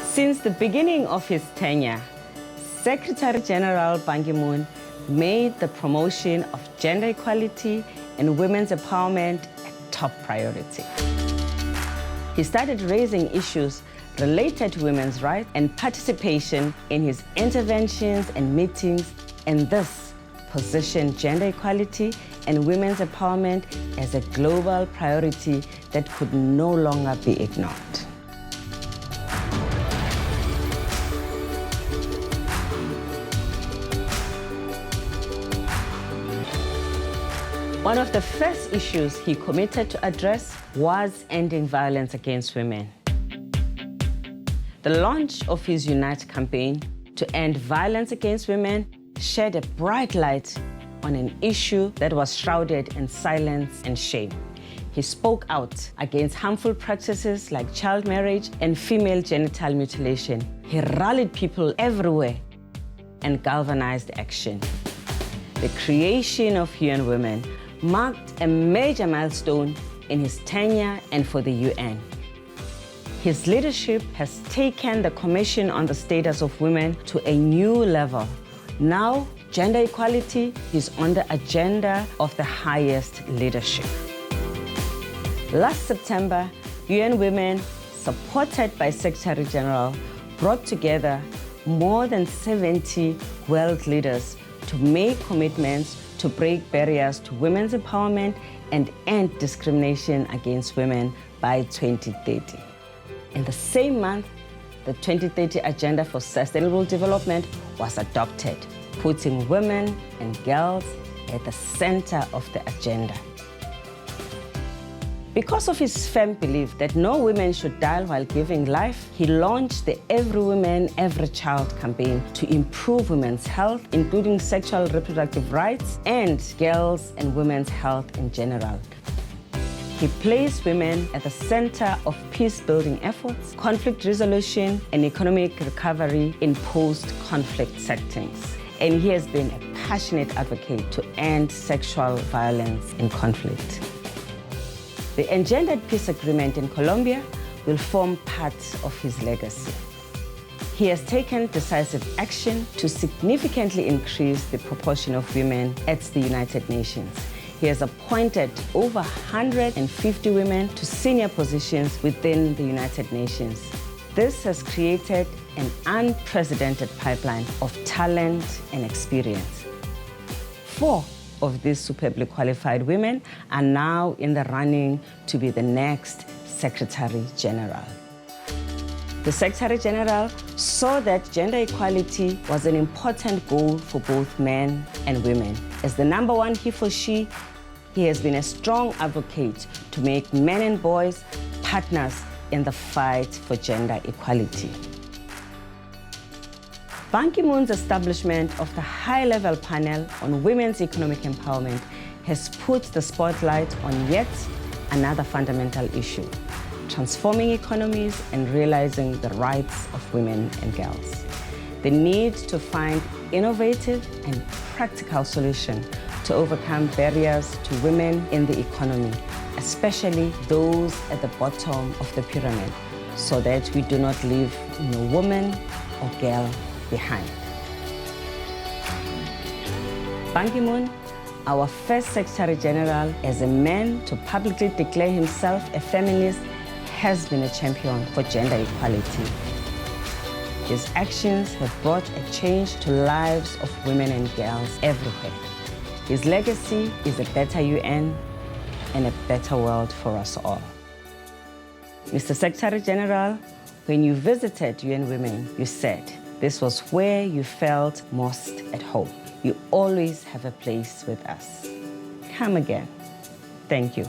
Since the beginning of his tenure, Secretary General Ban Ki-moon made the promotion of gender equality and women's empowerment a top priority. He started raising issues related to women's rights and participation in his interventions and meetings, and this positioned gender equality and women's empowerment as a global priority that could no longer be ignored. One of the first issues he committed to address was ending violence against women. The launch of his Unite campaign to end violence against women shed a bright light on an issue that was shrouded in silence and shame. He spoke out against harmful practices like child marriage and female genital mutilation. He rallied people everywhere and galvanized action. The creation of UN Women marked a major milestone in his tenure and for the UN. His leadership has taken the Commission on the Status of Women to a new level. Now, gender equality is on the agenda of the highest leadership. Last September, UN Women, supported by Secretary General, brought together more than 70 world leaders to make commitments to break barriers to women's empowerment and end discrimination against women by 2030. In the same month, the 2030 Agenda for Sustainable Development was adopted, putting women and girls at the center of the agenda. Because of his firm belief that no women should die while giving life, he launched the Every Woman, Every Child campaign to improve women's health, including sexual and reproductive rights, and girls' and women's health in general. He placed women at the center of peace-building efforts, conflict resolution, and economic recovery in post-conflict settings. And he has been a passionate advocate to end sexual violence in conflict. The Engendered Peace Agreement in Colombia will form part of his legacy. He has taken decisive action to significantly increase the proportion of women at the United Nations. He has appointed over 150 women to senior positions within the United Nations. This has created an unprecedented pipeline of talent and experience. 4 of these superbly qualified women are now in the running to be the next Secretary General. The Secretary General saw that gender equality was an important goal for both men and women. As the #1 he for she, he has been a strong advocate to make men and boys partners in the fight for gender equality. Ban Ki-moon's establishment of the high-level panel on women's economic empowerment has put the spotlight on yet another fundamental issue: transforming economies and realizing the rights of women and girls. The need to find innovative and practical solutions to overcome barriers to women in the economy, especially those at the bottom of the pyramid, so that we do not leave no woman or girl behind. Ban Ki-moon, our first Secretary General as a man to publicly declare himself a feminist, has been a champion for gender equality. His actions have brought a change to lives of women and girls everywhere. His legacy is a better UN and a better world for us all. Mr. Secretary General, when you visited UN Women, you said this was where you felt most at home. You always have a place with us. Come again. Thank you.